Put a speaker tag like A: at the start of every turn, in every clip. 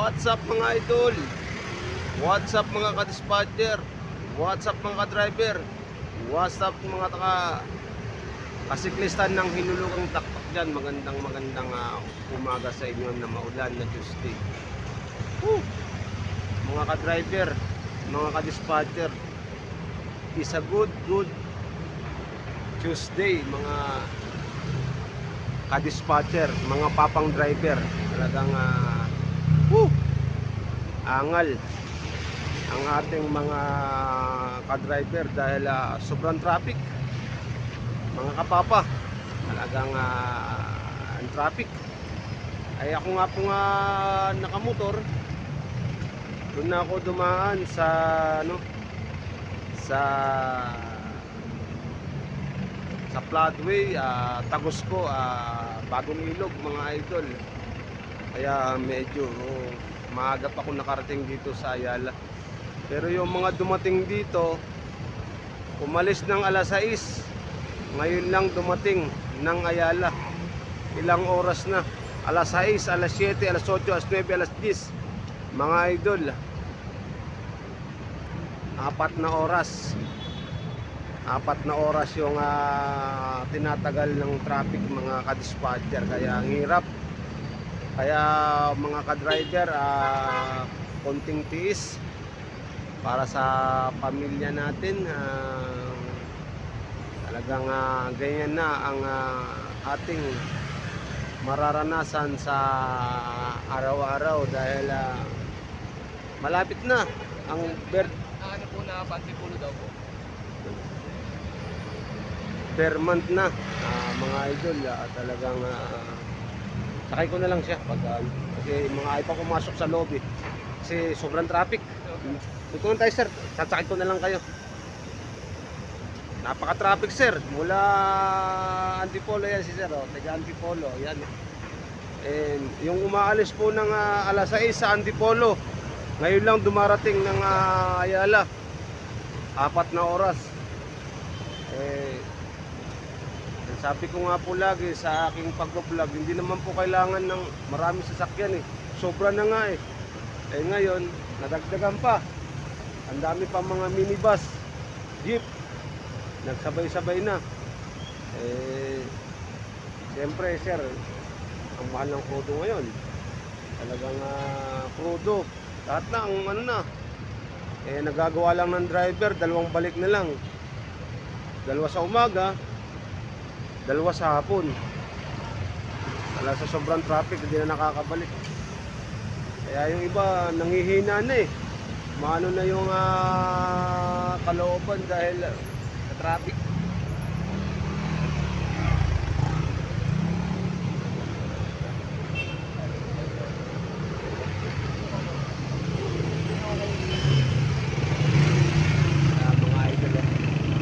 A: What's up mga idol? What's up mga ka-dispatcher? What's up mga ka-driver? What's up mga kasiklistan ng hinulugang takpak dyan? Magandang umaga sa inyo na maulan na Tuesday. Mga ka-driver, mga ka-dispatcher, is a good Tuesday mga ka-dispatcher, mga papang driver. Talagang angal ang ating mga ka-driver dahil sobrang traffic mga kapapa. Talagang ang traffic ay ako nga po nakamotor. Doon na ako dumaan sa sa floodway, Tagusco, Bagong Ilog mga idol. Kaya medyo maaga pa ako nakarating dito sa Ayala. Pero yung mga dumating dito, umalis ng alas 6, ngayon lang dumating ng Ayala. Ilang oras na? Alas 6, alas 7, alas 8, alas 9, alas 10 mga idol. 4 na oras. 4 na oras yung tinatagal ng traffic mga ka-dispatcher. Kaya ang hirap. Kaya mga ka-driver, konting tiis para sa pamilya natin. Talagang ganyan na ang ating mararanasan sa araw-araw dahil malapit na ang
B: Ano po na Pantipulo daw po?
A: per month na mga idol. Talagang sakay ko na lang siya pag kasi mga ayaw pa pumasok sa lobby kasi sobrang traffic. Dito na tayo sir, sasakay ko na lang kayo. Napaka-traffic sir, mula Antipolo yan si sir, taga Antipolo yan. And yung umaalis po ng alas 6 sa Antipolo, ngayon lang dumarating ng Ayala. 4 na oras. Sabi ko nga po lagi sa aking pag-vlog, hindi naman po kailangan ng maraming sasakyan Sobra na nga ngayon, nadagdagan pa. Ang dami pa mga minibus, jeep, nagsabay-sabay na. Siyempre sir, ang mahal ng crudo ngayon. Talagang crudo. Lahat na, nagagawa lang ng driver, 2 balik na lang. 2 sa umaga, 2 sa hapon. Wala sa sobrang traffic, hindi na nakakabalik. Kaya yung iba nanghihina na Maano na yung kalooban dahil sa traffic. Mga idol,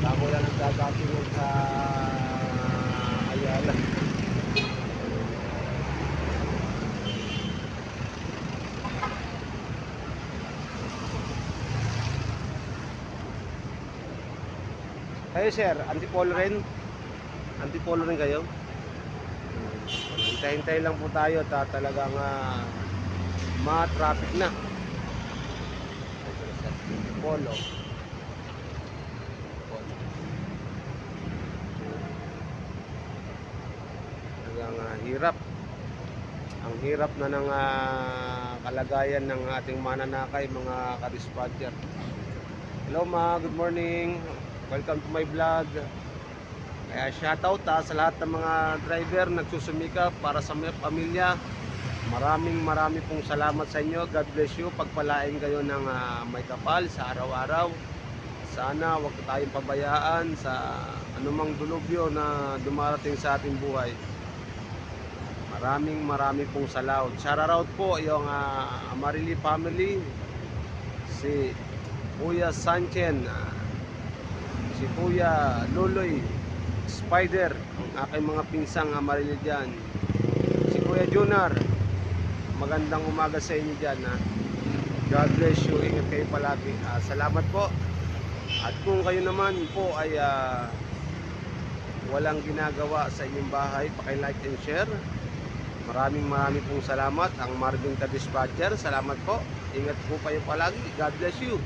A: bago lang nagdadating sa Ayala. Kayo sir, Antipolo rin? Antipolo rin kayo? Hintay-hintay lang po tayo at talagang ma-traffic na. Antipolo. Talagang hirap. Ang hirap na ng kalagayan ng ating mananakay mga ka-dispatcher. Hello ma, good morning. Welcome to my vlog. Kaya shoutout sa lahat ng mga driver nagsusumikap para sa mga pamilya. Maraming pong salamat sa inyo. God bless you. Pagpalain kayo ng may kapal sa araw-araw. Sana wag tayong pabayaan sa anumang dulubyo na dumarating sa ating buhay. Maraming pong salamat. Shoutout po yung Amarili family, si Kuya Sanchen, si Kuya Luloy Spider, ang aking mga pinsang Amarili dyan, si Kuya Junar. Magandang umaga sa inyo dyan God bless you, ingat kayo palagi. Salamat po. At kung kayo naman po ay walang ginagawa sa inyong bahay, paki-like and share. Maraming pong salamat ang Marvin Ka Dispatcher. Salamat po. Ingat po kayo palagi. God bless you.